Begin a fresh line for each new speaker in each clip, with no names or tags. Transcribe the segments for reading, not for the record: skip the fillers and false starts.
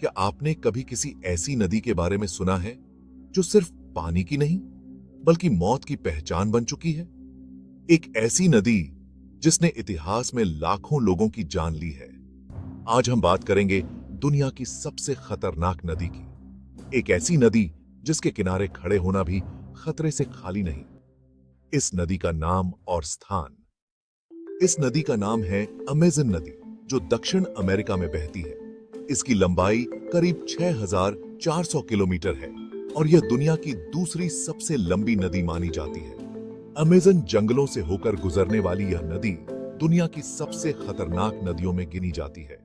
क्या आपने कभी किसी ऐसी नदी के बारे में सुना है जो सिर्फ पानी की नहीं बल्कि मौत की पहचान बन चुकी है? एक ऐसी नदी जिसने इतिहास में लाखों लोगों की जान ली है। आज हम बात करेंगे दुनिया की सबसे खतरनाक नदी की। एक ऐसी नदी जिसके किनारे खड़े होना भी खतरे से खाली नहीं। इस नदी का नाम और स्थान। इस नदी का नाम है अमेज़न नदी, जो दक्षिण अमेरिका में बहती है। इसकी लंबाई करीब 6,400 किलोमीटर है और यह दुनिया की दूसरी सबसे लंबी नदी मानी जाती है। अमेज़न जंगलों से होकर गुजरने वाली यह नदी दुनिया की सबसे खतरनाक नदियों में गिनी जाती है।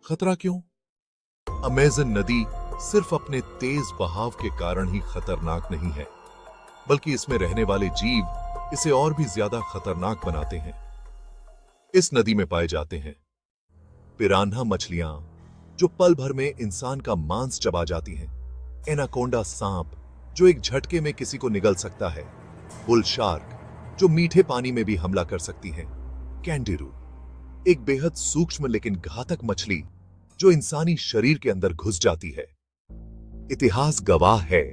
खतरा क्यों? अमेज़न नदी सिर्फ अपने तेज बहाव के कारण ही खतरनाक नहीं है, बल्कि इसमें रहने वाले जीव इसे और भी ज्यादा खतरनाक बनाते हैं। इस नदी में पाए जाते हैं पिरान्हा मछलियां, जो पल भर में इंसान का मांस चबा जाती हैं, एनाकोंडा सांप, जो एक झटके में किसी को निगल सकता है, बुल शार्क, जो मीठे पानी में भी हमला कर सकती हैं, कैंडिरू, एक बेहद सूक्ष्म लेकिन घातक मछली जो इंसानी शरीर के अंदर घुस जाती है। इतिहास गवाह है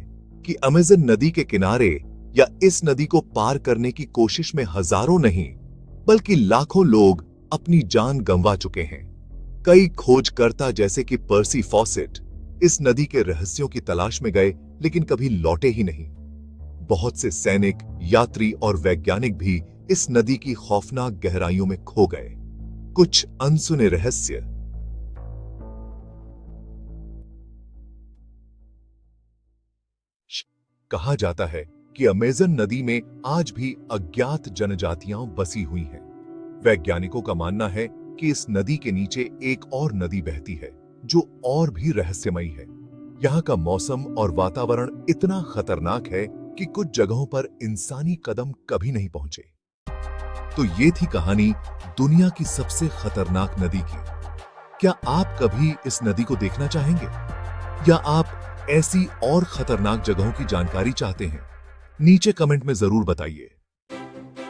कि अमेज़न नदी के किनारे या इस नदी को पार करने की कोशिश में हजारों नहीं बल्कि लाखों लोग अपनी जान गंवा चुके हैं। कई खोजकर्ता जैसे कि पर्सी फॉसेट इस नदी के रहस्यों की तलाश में गए लेकिन कभी लौटे ही नहीं। बहुत से सैनिक, यात्री और वैज्ञानिक भी इस नदी की खौफनाक गहराइयों में खो गए। कुछ अनसुने रहस्य। कहा जाता है कि अमेज़न नदी में आज भी अज्ञात जनजातियां बसी हुई हैं। वैज्ञानिकों का मानना है कि इस नदी के नीचे एक और नदी बहती है जो और भी रहस्यमयी है। यहाँ का मौसम और वातावरण इतना खतरनाक है कि कुछ जगहों पर इंसानी कदम कभी नहीं पहुंचे। तो ये थी कहानी दुनिया की सबसे खतरनाक नदी की। क्या आप कभी इस नदी को देखना चाहेंगे, या आप ऐसी और खतरनाक जगहों की जानकारी चाहते हैं? नीचे कमेंट में जरूर बताइए।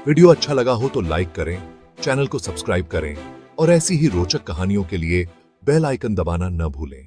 वीडियो अच्छा लगा हो तो लाइक करें, चैनल को सब्सक्राइब करें और ऐसी ही रोचक कहानियों के लिए बेल आइकन दबाना न भूलें।